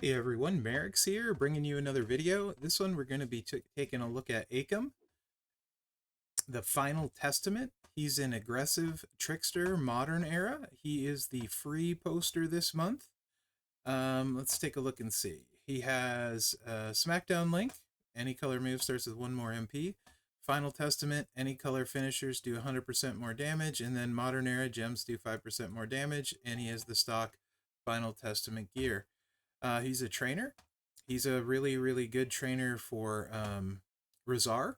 Hey everyone, Mherex here, bringing you another video. This one we're going to be taking a look at Akam, the Final Testament. He's an aggressive trickster modern era. He is the free poster this month. Let's take a look and see. He has a SmackDown link. Any color move starts with 1 more MP. Final Testament, any color finishers do 100% more damage, and then modern era gems do 5% more damage, and he has the stock Final Testament gear. He's a trainer. He's a really, really good trainer for Rizar.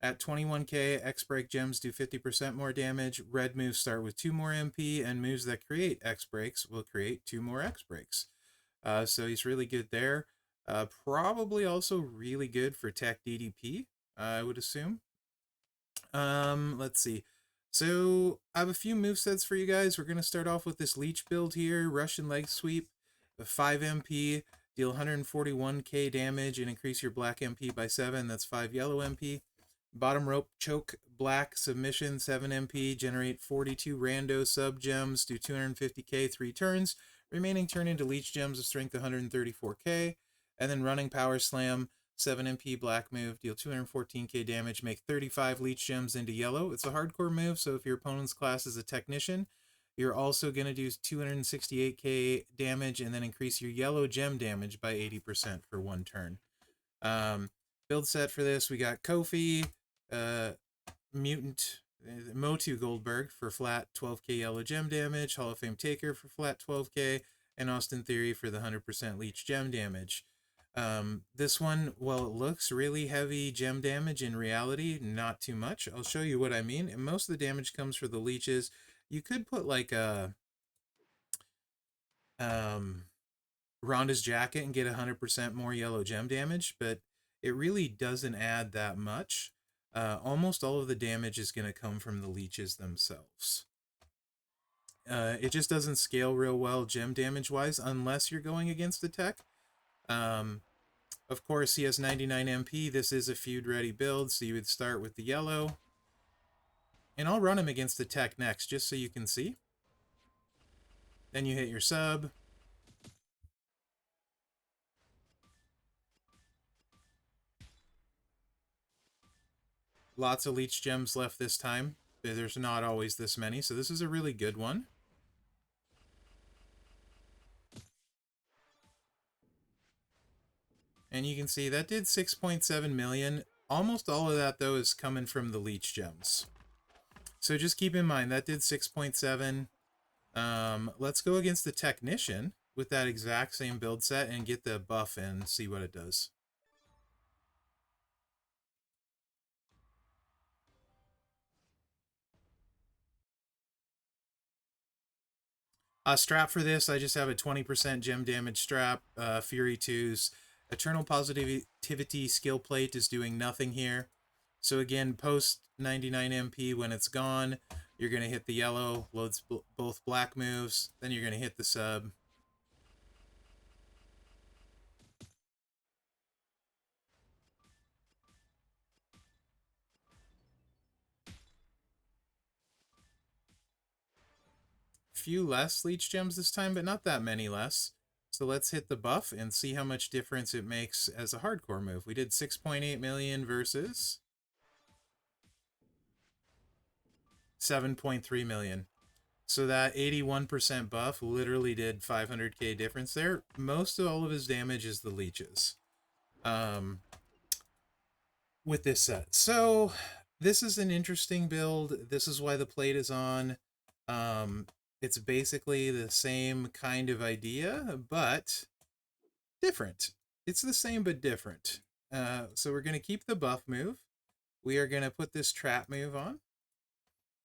At 21k, X-Break gems do 50% more damage. Red moves start with 2 more MP, and moves that create X-Breaks will create 2 more X-Breaks. So he's really good there. Probably also really good for tech DDP, I would assume. Let's see. So I have a few movesets for you guys. We're going to start off with this Leech build here. Russian leg sweep, 5 MP, deal 141k damage and increase your black MP by 7. That's 5 yellow MP. Bottom rope choke, black submission, 7 MP, generate 42 rando sub gems, do 250k 3 turns. Remaining turn into Leech gems of strength 134k. And then running power slam, 7 MP black move, deal 214k damage, make 35 Leech gems into yellow. It's a hardcore move, so if your opponent's class is a technician, you're also going to do 268k damage and then increase your yellow gem damage by 80% for 1 turn. Build set for this, we got Kofi, Mutant, Motu Goldberg for flat 12k yellow gem damage, Hall of Fame Taker for flat 12k, and Austin Theory for the 100% Leech gem damage. This one, well, it looks really heavy gem damage, in reality, not too much. I'll show you what I mean. And most of the damage comes for the leeches. You could put like a Rhonda's Jacket and get 100% more yellow gem damage, but it really doesn't add that much. Almost all of the damage is going to come from the leeches themselves. It just doesn't scale real well gem damage wise unless you're going against a tech. Of course, he has 99 MP. This is a feud-ready build, so you would start with the yellow. And I'll run him against the tech next, just so you can see. Then you hit your sub. Lots of Leech gems left this time. There's not always this many, so this is a really good one. And you can see that did 6.7 million. Almost all of that, though, is coming from the Leech gems. So just keep in mind, that did 6.7. Let's go against the Technician with that exact same build set and get the buff and see what it does. Strap for this, I just have a 20% gem damage strap. Fury 2's Eternal Positivity skill plate is doing nothing here. So again, post 99 MP when it's gone, you're going to hit the yellow, loads both black moves, then you're going to hit the sub. Few less Leech gems this time, but not that many less. So let's hit the buff and see how much difference it makes as a hardcore move. We did 6.8 million versus 7.3 million. So that 81% buff literally did 500k difference there. Most of all of his damage is the leeches with this set. So this is an interesting build. This is why the plate is on. It's basically the same kind of idea, but different. It's the same, but different. So we're going to keep the buff move. We are going to put this trap move on.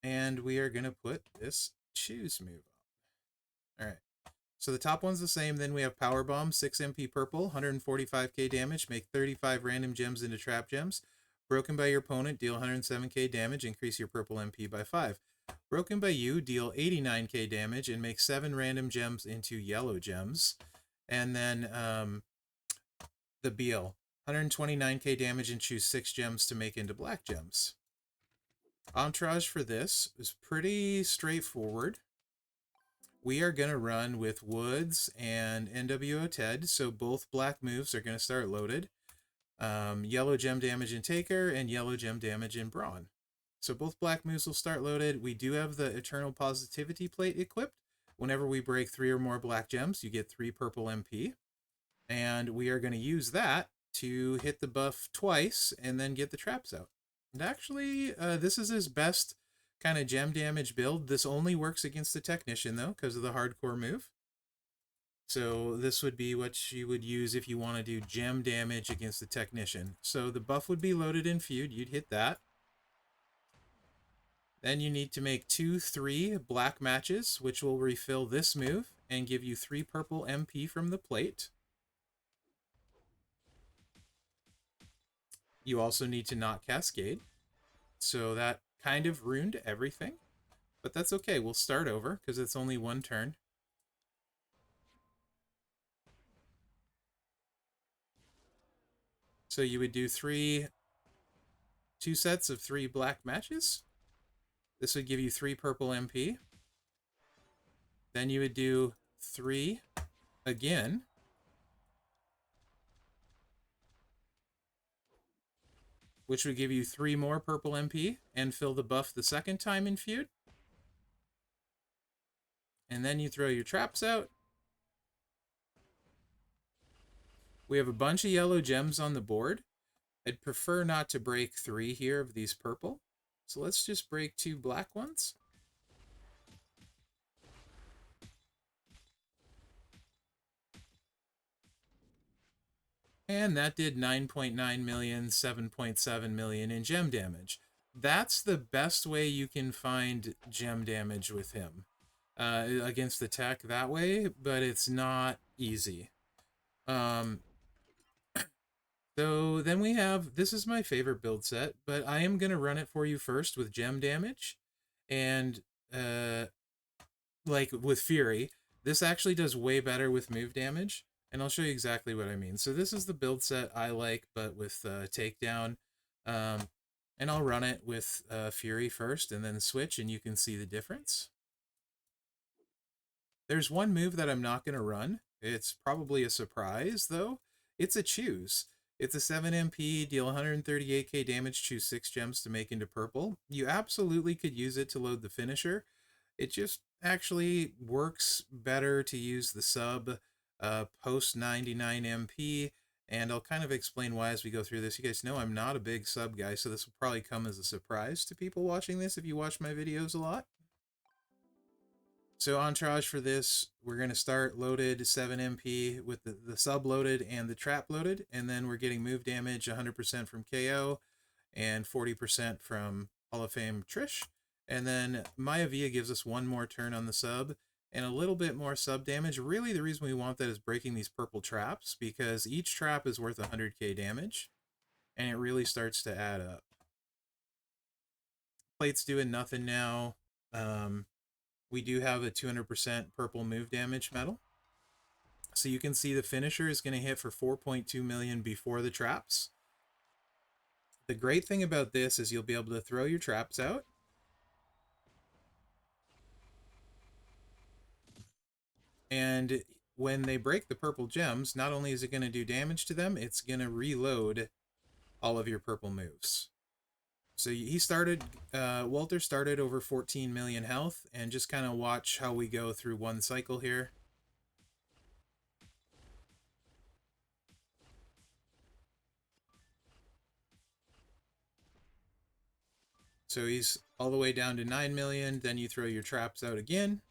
And we are going to put this choose move on. All right. So the top one's the same. Then we have Power Bomb, 6 MP purple, 145k damage, make 35 random gems into trap gems. Broken by your opponent, deal 107k damage, increase your purple MP by 5. Broken by you, deal 89k damage and make 7 random gems into yellow gems. And then the Beal, 129k damage and choose 6 gems to make into black gems. Entourage for this is pretty straightforward. we are going to run with Woods and NWO Ted, so both black moves are going to start loaded. Yellow gem damage in Taker and yellow gem damage in Brawn. So both black moves will start loaded. We do have the Eternal Positivity plate equipped. Whenever we break 3 or more black gems, you get 3 purple MP. And we are going to use that to hit the buff twice and then get the traps out. And actually, this is his best kind of gem damage build. This only works against the Technician, though, because of the hardcore move. So this would be what you would use if you want to do gem damage against the Technician. So the buff would be loaded in Feud. You'd hit that. Then you need to make 2-3 black matches, which will refill this move and give you 3 purple MP from the plate. You also need to not Cascade. So that kind of ruined everything. But that's okay. We'll start over because it's only one turn. So you would do 2 sets of 3 black matches. This would give you 3 purple MP. Then you would do 3 again. Which would give you 3 more purple MP and fill the buff the second time in Feud. And then you throw your traps out. We have a bunch of yellow gems on the board. I'd prefer not to break 3 here of these purple. So let's just break 2 black ones. And that did 9.9 million, 7.7 million in gem damage. That's the best way you can find gem damage with him against the tech that way, but it's not easy. So then we have, this is my favorite build set, but I am going to run it for you first with gem damage. And like with Fury, this actually does way better with move damage. And I'll show you exactly what I mean. So this is the build set I like, but with takedown. And I'll run it with Fury first and then switch, and you can see the difference. There's one move that I'm not going to run. It's probably a surprise, though. It's a choose. It's a 7 MP, deal 138k damage, choose 6 gems to make into purple. You absolutely could use it to load the finisher. It just actually works better to use the sub post 99 MP, and I'll kind of explain why as we go through this. You guys know I'm not a big sub guy, so this will probably come as a surprise to people watching this if you watch my videos a lot. So entourage for this, we're going to start loaded 7 MP with the sub loaded and the trap loaded, and then we're getting move damage 100% from KO and 40% from Hall of Fame Trish. And then Maya Via gives us 1 more turn on the sub and a little bit more sub damage. Really, the reason we want that is breaking these purple traps, because each trap is worth 100k damage, and it really starts to add up. Plate's doing nothing now. We do have a 200% purple move damage medal. So you can see the finisher is going to hit for 4.2 million before the traps. The great thing about this is you'll be able to throw your traps out. And when they break the purple gems, not only is it going to do damage to them, it's going to reload all of your purple moves. So he started, Walter started over 14 million health, and just kind of watch how we go through one cycle here. So he's all the way down to 9 million, then you throw your traps out again.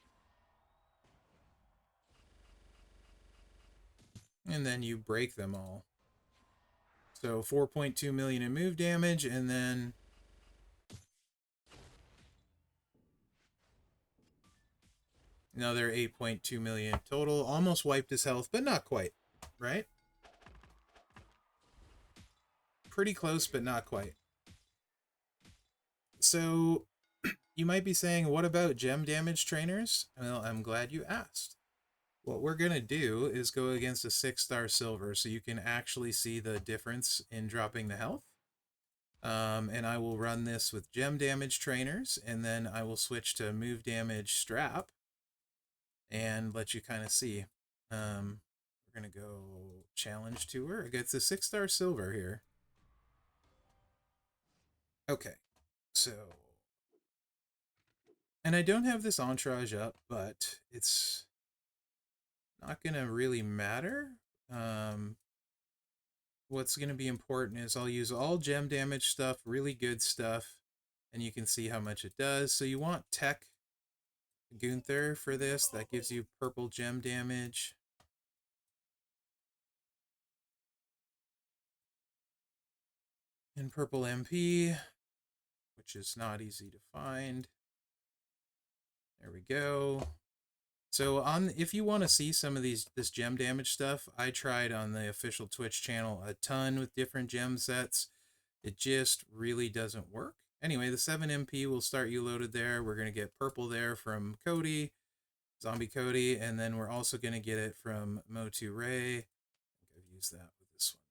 And then you break them all. So 4.2 million in move damage, and then another 8.2 million total. Almost wiped his health, but not quite, right? Pretty close, but not quite. So you might be saying, what about gem damage trainers? Well, I'm glad you asked. What we're going to do is go against a 6-star silver so you can actually see the difference in dropping the health. And I will run this with gem damage trainers, and then I will switch to move damage strap. and let you kind of see. We're going to go challenge tour. It gets a 6-star silver here. Okay, so... And I don't have this entourage up, but it's not going to really matter. What's going to be important is I'll use all gem damage stuff, really good stuff, and you can see how much it does. So you want Tech Gunther for this. That gives you purple gem damage. And purple MP, which is not easy to find. There we go. So if you want to see some of this gem damage stuff, I tried on the official Twitch channel a ton with different gem sets. It just really doesn't work. Anyway, the 7 MP will start you loaded there. We're going to get purple there from Cody, Zombie Cody, and then we're also going to get it from Motu Ray. I think I've used that with this one,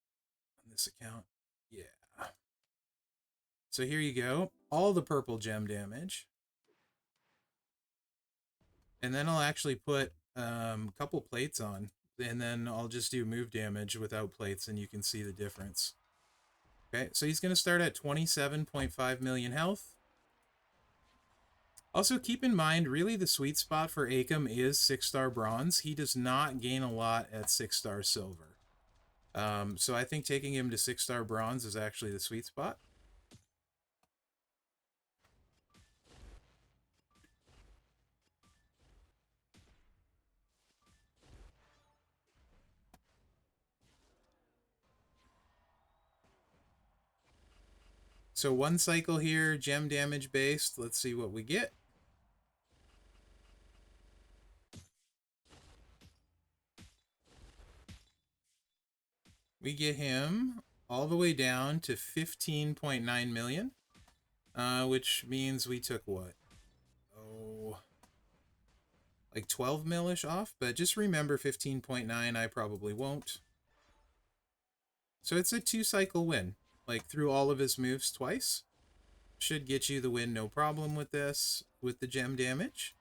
right? On this account. Yeah. So here you go. All the purple gem damage. And then I'll actually put a couple plates on. And then I'll just do move damage without plates, and you can see the difference. Okay, so he's going to start at 27.5 million health. Also, keep in mind, really the sweet spot for Akam is 6-star bronze. He does not gain a lot at 6-star silver. So I think taking him to 6-star bronze is actually the sweet spot. So 1 cycle here, gem damage based. Let's see what we get. We get him all the way down to 15.9 million, which means we took what? Oh, like 12 millish off, but just remember 15.9, I probably won't. So it's a 2-cycle win, like through all of his moves twice. Should get you the win, no problem with this, with the gem damage.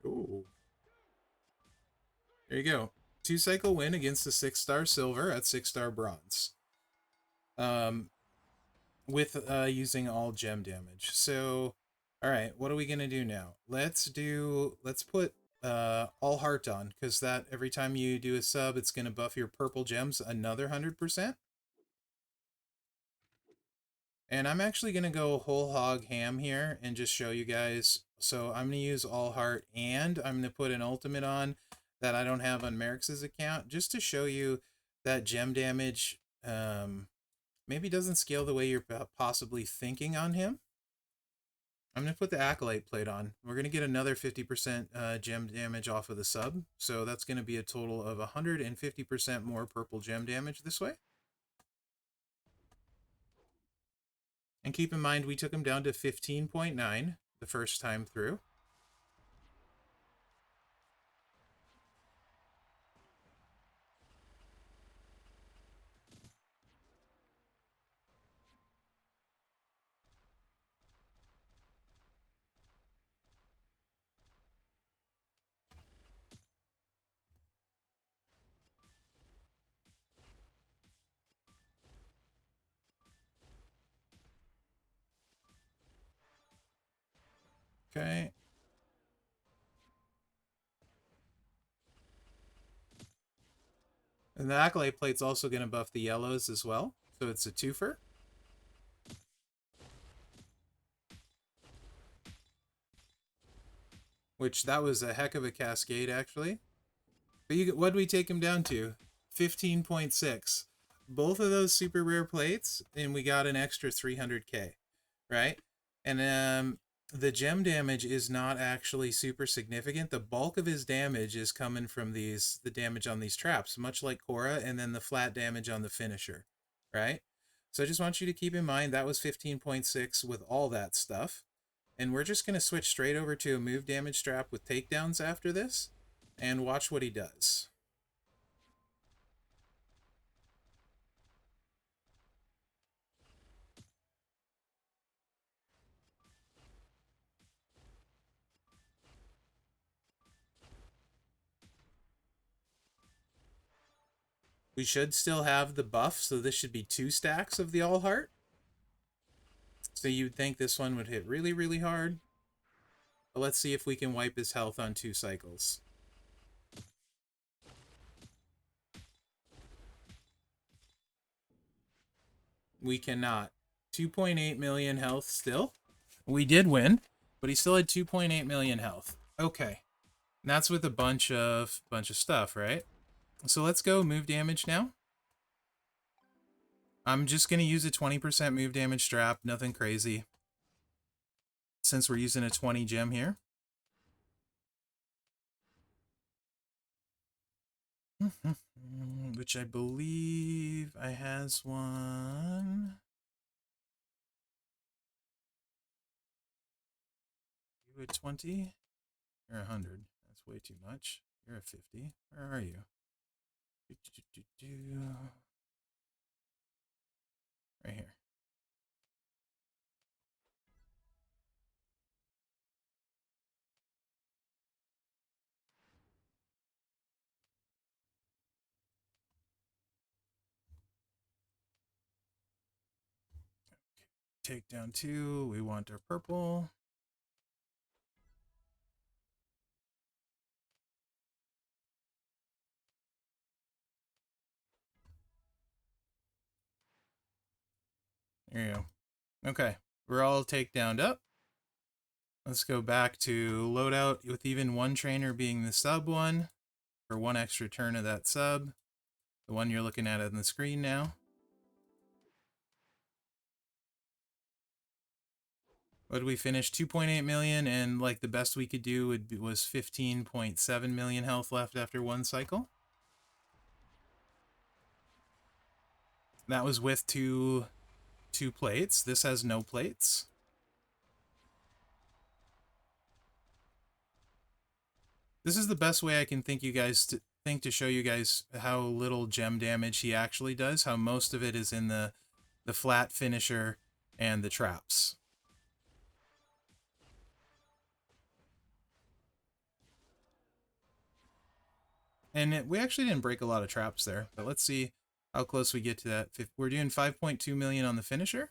Ooh. There you go. 2-cycle win against the 6-star silver at 6-star bronze. With using all gem damage. So, all right, what are we gonna do now? Let's put all heart on, because that every time you do a sub, it's gonna buff your purple gems another 100%. And I'm actually gonna go whole hog ham here and just show you guys. So I'm gonna use all heart, and I'm gonna put an ultimate on that I don't have on Mherex's account, just to show you that gem damage maybe doesn't scale the way you're possibly thinking on him. I'm going to put the Acolyte plate on. We're going to get another 50% gem damage off of the sub. So that's going to be a total of 150% more purple gem damage this way. And keep in mind, we took him down to 15.9 the first time through. Okay. And the Acolyte plate's also going to buff the yellows as well. So it's a twofer. Which, that was a heck of a cascade, actually. But what did we take him down to? 15.6. Both of those super rare plates, and we got an extra 300k, right? And the gem damage is not actually super significant. The bulk of his damage is coming from the damage on these traps, much like Korra, and then the flat damage on the finisher, right? So I just want you to keep in mind that was 15.6 with all that stuff. And we're just going to switch straight over to a move damage trap with takedowns after this and watch what he does. We should still have the buff, so this should be 2 stacks of the All Heart. So you'd think this one would hit really, really hard. But let's see if we can wipe his health on 2 cycles. We cannot. 2.8 million health still. We did win, but he still had 2.8 million health. Okay. And that's with a bunch of stuff, right? So let's go move damage now. I'm just going to use a 20% move damage strap, nothing crazy. Since we're using a 20 gem here. Which I believe I has one. You a 20? You're 100. That's way too much. You're a 50. Where are you? Right here. Take down 2. We want our purple. There you go. Okay. We're all takedowned up. Let's go back to loadout with even one trainer being the sub one. For 1 extra turn of that sub. The one you're looking at on the screen now. What did we finish? 2.8 million, and like the best we could do was 15.7 million health left after 1 cycle. That was with two plates. This has no plates. This is the best way I can think to show you guys how little gem damage he actually does. How most of it is in the flat finisher and the traps. And we actually didn't break a lot of traps there, but let's see how close we get to that. We're doing 5.2 million on the finisher.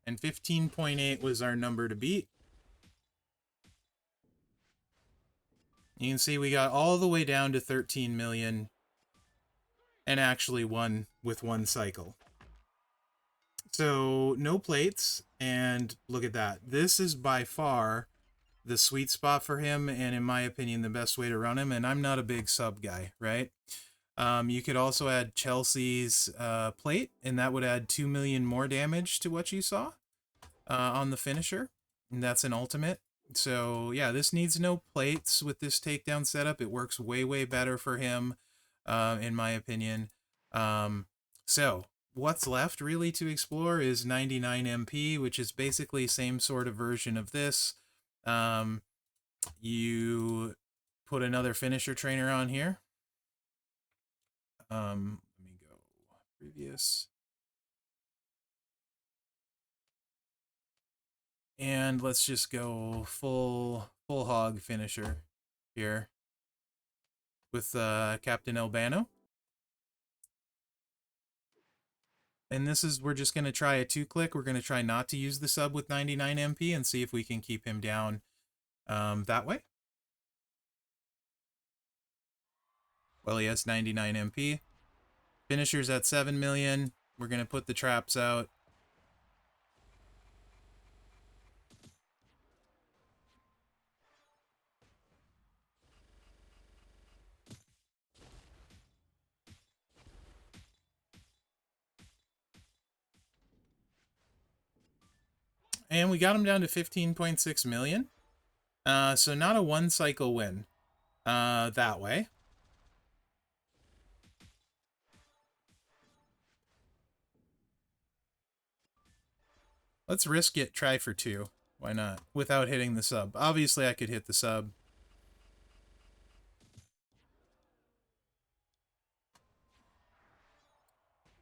And 15.8 was our number to beat. You can see we got all the way down to 13 million and actually won with 1 cycle. So no plates, and look at that. This is by far the sweet spot for him, and in my opinion, the best way to run him. And I'm not a big sub guy, right? You could also add Chelsea's plate, and that would add 2 million more damage to what you saw on the finisher. And that's an ultimate. So yeah, this needs no plates with this takedown setup. It works way, way better for him, in my opinion. So what's left really to explore is 99 MP, which is basically same sort of version of this. You put another finisher trainer on here. Let me go previous. And let's just go full hog finisher here with Captain Albano. And this is, we're just going to try a 2-click. We're going to try not to use the sub with 99 MP and see if we can keep him down that way. Well, he has 99 MP. Finisher's at 7 million. We're going to put the traps out. and we got him down to 15.6 million. So not a one cycle win that way. Let's risk it, try for 2. Why not? Without hitting the sub. Obviously, I could hit the sub.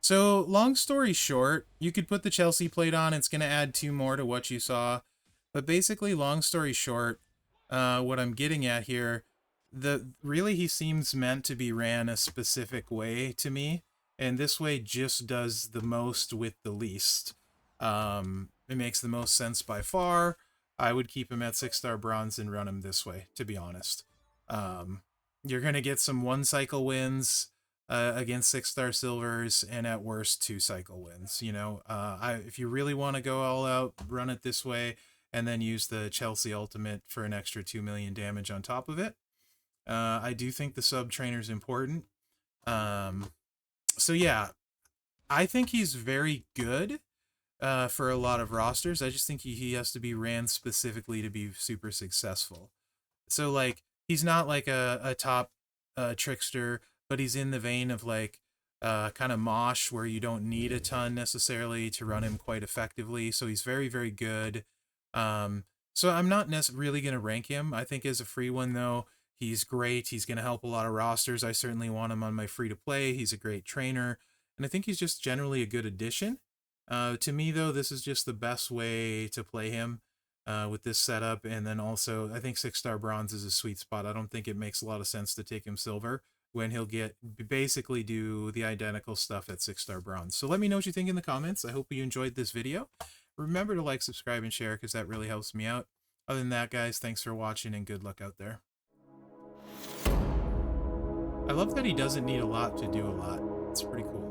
So, long story short, you could put the Chelsea plate on. It's going to add 2 more to what you saw. But basically, long story short, what I'm getting at here, really he seems meant to be ran a specific way to me. And this way just does the most with the least. It makes the most sense by far. I would keep him at 6-star bronze and run him this way, to be honest. You're going to get some 1-cycle wins against 6-star silvers, and at worst 2-cycle wins. You know, if you really want to go all out, run it this way, and then use the Chelsea ultimate for an extra 2 million damage on top of it. I do think the sub trainer is important. So yeah, I think he's very good for a lot of rosters. I just think he has to be ran specifically to be super successful. So like he's not like a top trickster, but he's in the vein of like kind of Mosh, where you don't need a ton necessarily to run him quite effectively. So he's very, very good. So I'm not really going to rank him. I think as a free one, though, he's great. He's going to help a lot of rosters. I certainly want him on my free to play. He's a great trainer. And I think he's just generally a good addition. To me, though, this is just the best way to play him with this setup. And then also, I think 6-star bronze is a sweet spot. I don't think it makes a lot of sense to take him silver when he'll basically do the identical stuff at 6-star bronze. So let me know what you think in the comments. I hope you enjoyed this video. Remember to like, subscribe, and share, because that really helps me out. Other than that, guys, thanks for watching and good luck out there. I love that he doesn't need a lot to do a lot. It's pretty cool.